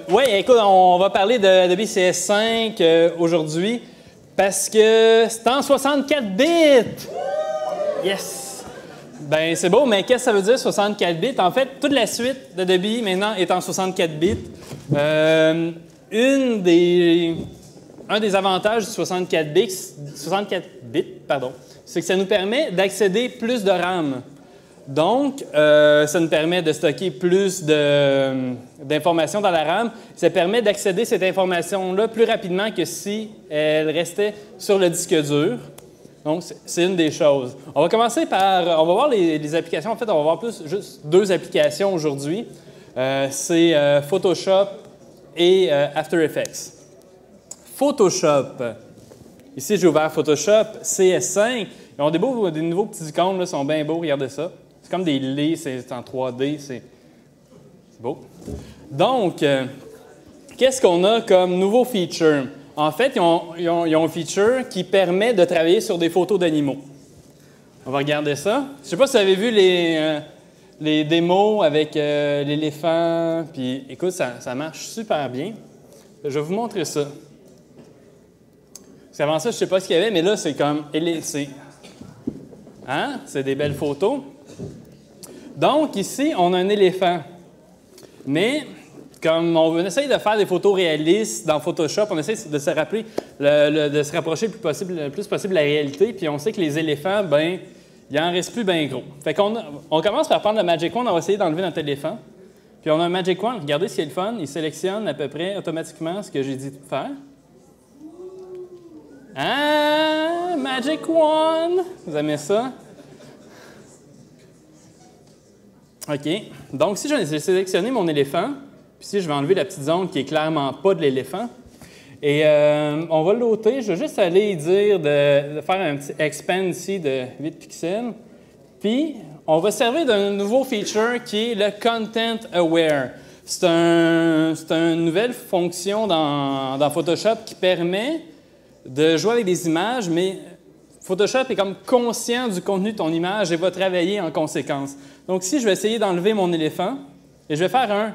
Oui, écoute, on va parler de BCS5 aujourd'hui parce que c'est en 64 bits. Yes! Ben c'est beau, mais qu'est-ce que ça veut dire 64 bits? En fait, toute la suite de Debbie maintenant est en 64 bits. Un des avantages du 64 bits, c'est que ça nous permet d'accéder plus de RAM. Donc, ça nous permet de stocker plus d'informations dans la RAM. Ça permet d'accéder à cette information-là plus rapidement que si elle restait sur le disque dur. Donc, c'est une des choses. On va commencer par... On va voir les applications. En fait, on va voir juste deux applications aujourd'hui. C'est Photoshop et After Effects. Photoshop. Ici, j'ai ouvert Photoshop CS5. Ils ont des nouveaux petits icônes, là, sont bien beaux. Regardez ça. C'est comme des lits, c'est en 3D, c'est beau. Donc, qu'est-ce qu'on a comme nouveau feature? En fait, ils ont un feature qui permet de travailler sur des photos d'animaux. On va regarder ça. Je ne sais pas si vous avez vu les démos avec l'éléphant. Puis, écoute, ça marche super bien. Je vais vous montrer ça. Parce qu'avant ça, je ne sais pas ce qu'il y avait, mais là, c'est comme LLC. Hein? C'est des belles photos. Donc, ici, on a un éléphant. Mais, comme on essaye de faire des photos réalistes dans Photoshop, on essaie de se rappeler, de se rapprocher le plus possible de la réalité, puis on sait que les éléphants, ben, il en reste plus bien gros. Fait qu'on commence par prendre le Magic Wand, on va essayer d'enlever notre éléphant. Puis on a un Magic Wand, regardez ce qui est le fun, il sélectionne à peu près automatiquement ce que j'ai dit de faire. Ah, Magic Wand! Vous aimez ça? OK. Donc, si j'ai sélectionné mon éléphant, puis si je vais enlever la petite zone qui est clairement pas de l'éléphant, et on va l'ôter. Je vais juste aller dire de faire un petit expand ici de 8 pixels. Puis, on va servir d'un nouveau feature qui est le Content Aware. C'est une nouvelle fonction dans Photoshop qui permet de jouer avec des images, mais Photoshop est comme conscient du contenu de ton image et va travailler en conséquence. Donc, ici, je vais essayer d'enlever mon éléphant et je vais faire un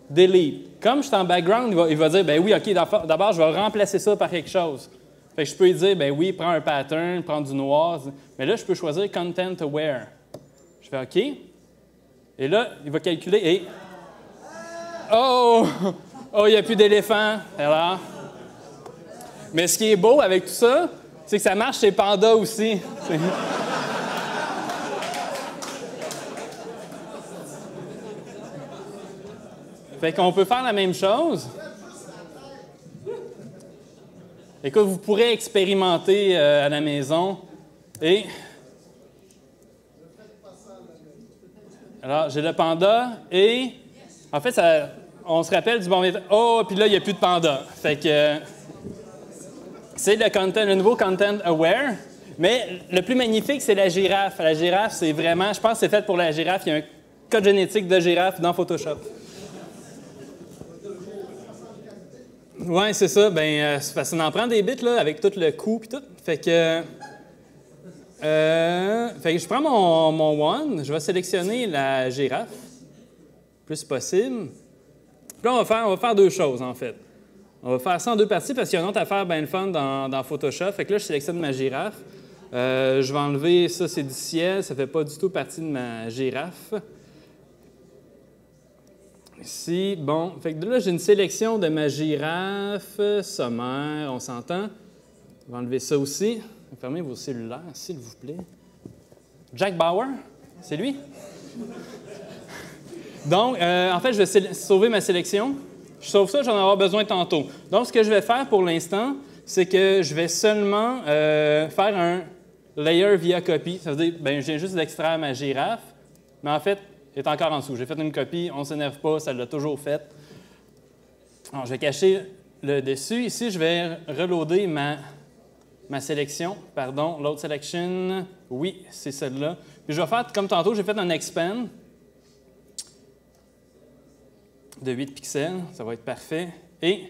delete. Comme je suis en background, il va dire, ben oui, OK, d'abord, je vais remplacer ça par quelque chose. Fait que je peux lui dire, ben oui, prends un pattern, prends du noir. Mais là, je peux choisir Content Aware. Je fais OK. Et là, il va calculer et... Oh! Oh, il n'y a plus d'éléphant. Alors... Mais ce qui est beau avec tout ça, c'est que ça marche chez Panda aussi. Fait qu'on peut faire la même chose. Écoute, vous pourrez expérimenter à la maison. Et... Alors, j'ai le panda et... En fait, on se rappelle du bon... Oh, puis là, il n'y a plus de panda. Fait que... C'est le nouveau Content Aware, mais le plus magnifique, c'est la girafe. La girafe, c'est vraiment, je pense que c'est fait pour la girafe. Il y a un code génétique de girafe dans Photoshop. Oui, c'est ça. Ben, ça en prend des bits là, avec tout le coup et tout. Fait que je prends mon One, je vais sélectionner la girafe, le plus possible. Puis là, on va faire deux choses, en fait. On va faire ça en deux parties parce qu'il y a une autre affaire bien le fun dans Photoshop. Fait que là, je sélectionne ma girafe. Je vais enlever ça, c'est du ciel. Ça ne fait pas du tout partie de ma girafe. Ici, bon. Fait que là, j'ai une sélection de ma girafe sommaire. On s'entend. Je vais enlever ça aussi. Fermez vos cellulaires, s'il vous plaît. Jack Bauer, c'est lui? Donc, en fait, je vais sauver ma sélection. Je sauve ça, j'en vais avoir besoin tantôt. Donc, ce que je vais faire pour l'instant, c'est que je vais seulement faire un layer via copy. Ça veut dire, bien, je viens juste d'extraire ma girafe, mais en fait, elle est encore en dessous. J'ai fait une copie, on ne s'énerve pas, ça l'a toujours fait. Alors, je vais cacher le dessus. Ici, je vais reloader ma sélection. Pardon, load selection. Oui, c'est celle-là. Puis je vais faire, comme tantôt, j'ai fait un expand de 8 pixels, ça va être parfait. Et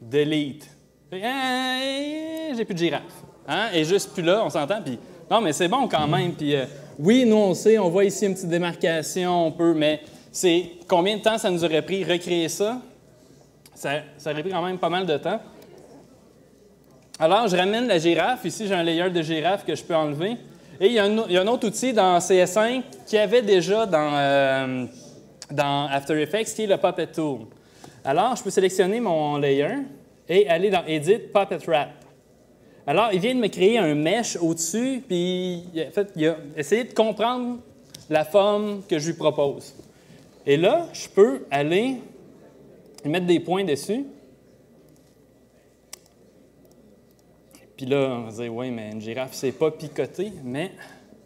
delete. J'ai plus de girafe. Hein? Et juste plus là, on s'entend. Puis non, mais c'est bon quand même. Puis oui, nous on sait, on voit ici une petite démarcation, on peut, mais c'est combien de temps ça nous aurait pris recréer ça? Ça aurait pris quand même pas mal de temps. Alors, je ramène la girafe. Ici, j'ai un layer de girafe que je peux enlever. Et il y a un autre outil dans CS5 qu'il y avait déjà dans After Effects, qui est le Puppet Tool. Alors, je peux sélectionner mon layer et aller dans Edit, Puppet Wrap. Alors, il vient de me créer un mesh au-dessus, puis en fait, il a essayé de comprendre la forme que je lui propose. Et là, je peux aller mettre des points dessus. Puis là, on va dire, oui, mais une girafe, c'est pas picoté, mais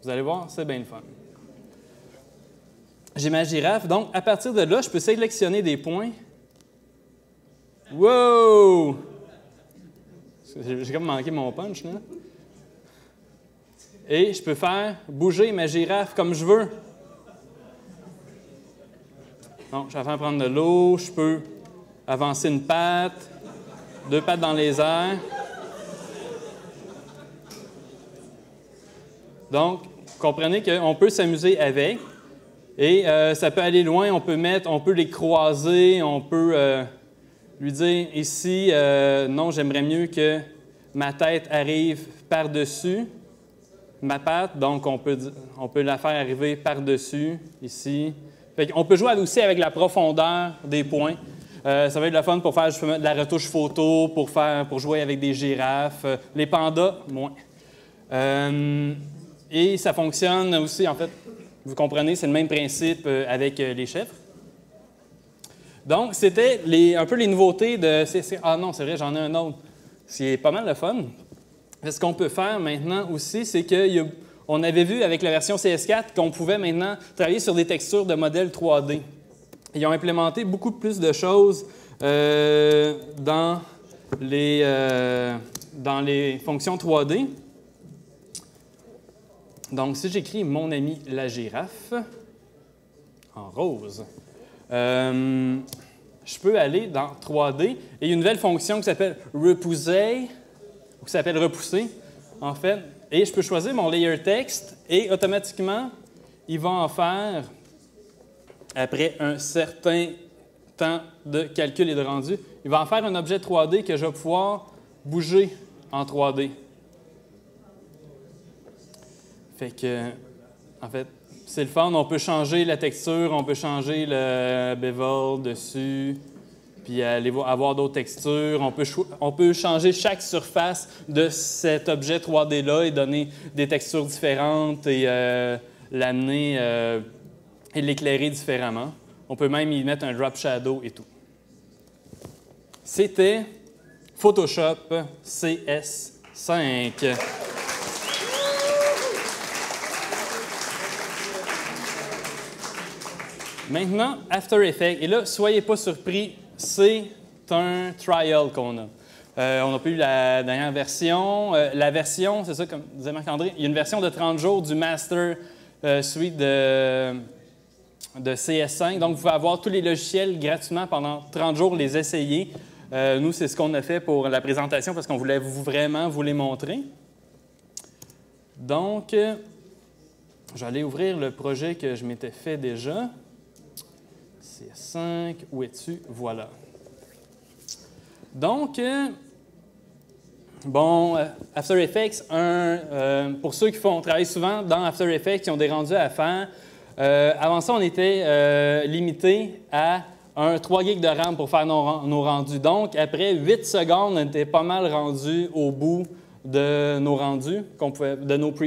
vous allez voir, c'est bien le fun. J'ai ma girafe, donc à partir de là, je peux sélectionner des points. Wow! J'ai comme manqué mon punch, là. Et je peux faire bouger ma girafe comme je veux. Donc, je vais faire prendre de l'eau, je peux avancer une patte, 2 pattes dans les airs. Donc, comprenez qu'on peut s'amuser avec et ça peut aller loin, on peut les croiser, on peut lui dire ici, non, j'aimerais mieux que ma tête arrive par-dessus ma patte, donc on peut la faire arriver par-dessus, ici. On peut jouer aussi avec la profondeur des points. Ça va être le fun pour faire de la retouche photo, pour jouer avec des girafes. Les pandas, moins. Et ça fonctionne aussi, en fait, vous comprenez, c'est le même principe avec les chèvres. Donc, c'était un peu les nouveautés de CS4. Ah non, c'est vrai, j'en ai un autre. C'est pas mal le fun. Ce qu'on peut faire maintenant aussi, c'est qu'on avait vu avec la version CS4 qu'on pouvait maintenant travailler sur des textures de modèles 3D. Ils ont implémenté beaucoup plus de choses dans les fonctions 3D. Donc, si j'écris « Mon ami la girafe » en rose, je peux aller dans 3D et il y a une nouvelle fonction qui s'appelle « Repousser », ou qui s'appelle « Repousser », en fait. Et je peux choisir mon layer texte et automatiquement, il va en faire, après un certain temps de calcul et de rendu, il va en faire un objet 3D que je vais pouvoir bouger en 3D. Fait que, en fait, c'est le fun. On peut changer la texture, on peut changer le bevel dessus, puis aller avoir d'autres textures. On peut changer chaque surface de cet objet 3D-là et donner des textures différentes et l'amener et l'éclairer différemment. On peut même y mettre un drop shadow et tout. C'était Photoshop CS5. Maintenant, After Effects. Et là, soyez pas surpris, c'est un trial qu'on a. On n'a pas eu la dernière version. La version, c'est ça, comme disait Marc-André, il y a une version de 30 jours du Master Suite de CS5. Donc, vous pouvez avoir tous les logiciels gratuitement pendant 30 jours, les essayer. Nous, c'est ce qu'on a fait pour la présentation parce qu'on voulait vraiment vous les montrer. Donc, j'allais ouvrir le projet que je m'étais fait déjà. CS5, où es-tu? Voilà. Donc, bon, After Effects, pour ceux qui travaillent souvent dans After Effects, qui ont des rendus à faire, avant ça, on était limité à 3 GB de RAM pour faire nos rendus. Donc, après 8 secondes, on était pas mal rendu au bout de nos rendus,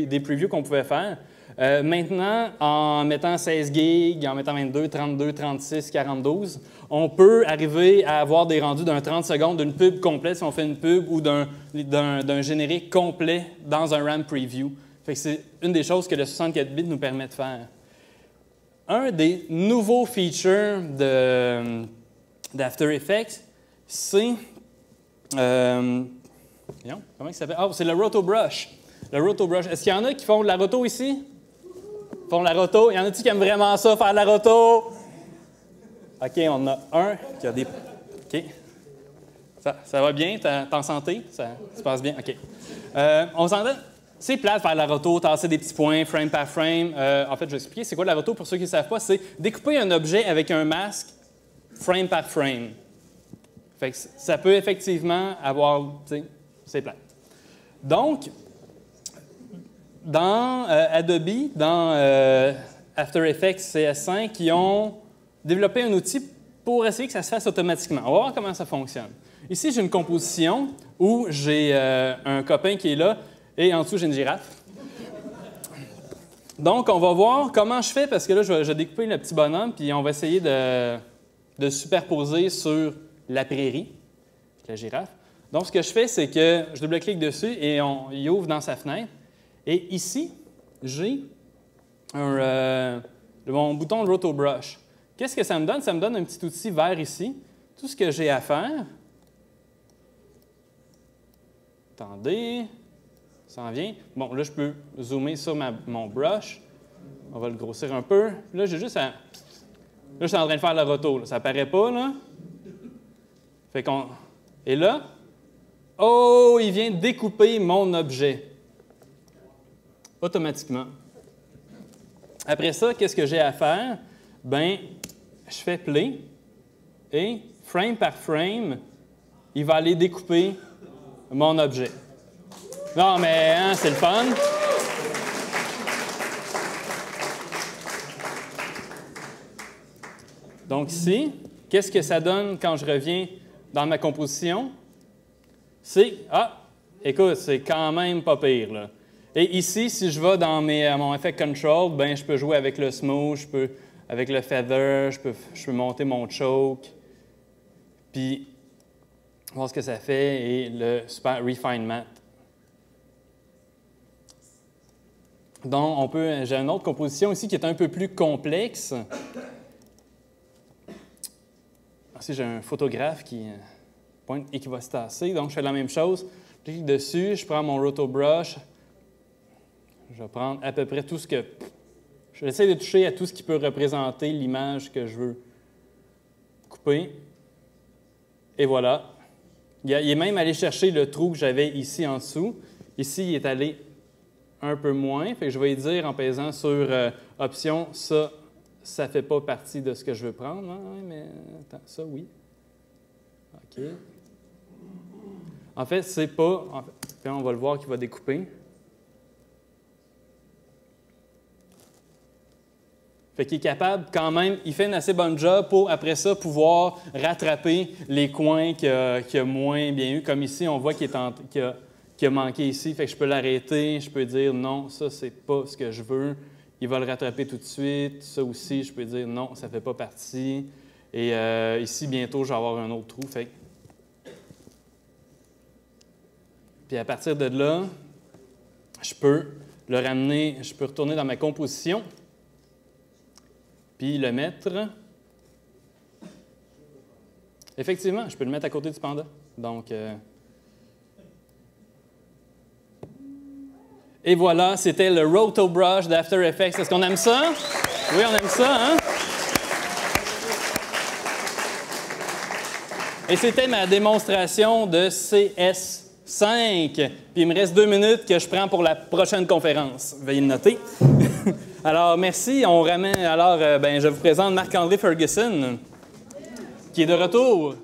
des previews qu'on pouvait faire. Maintenant, en mettant 16 GB, en mettant 22, 32, 36, 42, on peut arriver à avoir des rendus d'un 30 secondes d'une pub complète si on fait une pub ou d'un générique complet dans un RAM preview. C'est une des choses que le 64 bits nous permet de faire. Un des nouveaux features d'After Effects, c'est... comment il s'appelle? Oh, c'est le Roto Brush. Le Roto Brush. Est-ce qu'il y en a qui font de la roto ici? Font de la roto. Il y en a-t-il qui aiment vraiment ça, faire de la roto? OK, on a un qui a des... OK. Ça va bien? T'es en santé? Ça se passe bien? OK. On s'entend? c'est plate faire la roto, tasser des petits points, frame par frame. En fait, je vais expliquer, c'est quoi la roto pour ceux qui ne savent pas, c'est découper un objet avec un masque, frame par frame. Fait que ça peut effectivement avoir, tu sais, c'est plate. Donc, dans Adobe, dans After Effects CS5, ils ont développé un outil pour essayer que ça se fasse automatiquement. On va voir comment ça fonctionne. Ici, j'ai une composition où j'ai un copain qui est là et en dessous, j'ai une girafe. Donc, on va voir comment je fais parce que là, je vais découper le petit bonhomme puis on va essayer de superposer sur la prairie, la girafe. Donc, ce que je fais, c'est que je double-clique dessus et il ouvre dans sa fenêtre. Et ici, j'ai mon bouton de Roto Brush. Qu'est-ce que ça me donne? Ça me donne un petit outil vert ici. Tout ce que j'ai à faire... Attendez, ça en vient. Bon, là, je peux zoomer sur mon brush. On va le grossir un peu. Là, j'ai juste à... Là, je suis en train de faire la roto. Là. Ça paraît pas, là. Fait qu'on... Et là, oh, il vient découper mon objet. Automatiquement. Après ça, qu'est-ce que j'ai à faire? Bien, je fais play et frame par frame, il va aller découper mon objet. Non, mais hein, c'est le fun. Donc ici, qu'est-ce que ça donne quand je reviens dans ma composition? C'est, écoute, c'est quand même pas pire, là. Et ici, si je vais dans mon Effect Control, ben, je peux jouer avec le smooth, avec le feather, je peux monter mon choke, puis voir ce que ça fait, et le super refinement. Donc, j'ai une autre composition ici qui est un peu plus complexe. Ici, j'ai un photographe qui pointe et qui va se tasser. Donc, je fais la même chose. Je clique dessus, je prends mon Roto Brush. Je vais prendre à peu près tout ce que... Je vais essayer de toucher à tout ce qui peut représenter l'image que je veux couper. Et voilà. Il est même allé chercher le trou que j'avais ici en dessous. Ici, il est allé un peu moins. Fait que je vais lui dire en pesant sur Option, ça ne fait pas partie de ce que je veux prendre. Ah, oui, mais attends, ça, oui. OK. En fait, c'est pas... En fait, on va le voir qu'il va découper. Fait qu'il est capable quand même, il fait une assez bonne job pour, après ça, pouvoir rattraper les coins qu'il a moins bien eu. Comme ici, on voit qu'il a manqué ici. Fait que je peux l'arrêter, je peux dire non, ça, c'est pas ce que je veux. Il va le rattraper tout de suite. Ça aussi, je peux dire non, ça fait pas partie. Et ici, bientôt, je vais avoir un autre trou. Fait. Puis à partir de là, je peux le ramener, je peux retourner dans ma composition. Puis le mettre... Effectivement, je peux le mettre à côté du panda. Donc... Et voilà, c'était le Roto Brush d'After Effects. Est-ce qu'on aime ça? Oui, on aime ça, hein? Et c'était ma démonstration de CS5. Puis il me reste 2 minutes que je prends pour la prochaine conférence. Veuillez le noter. Alors, merci. On ramène. Alors, je vous présente Marc-André Ferguson, qui est de retour.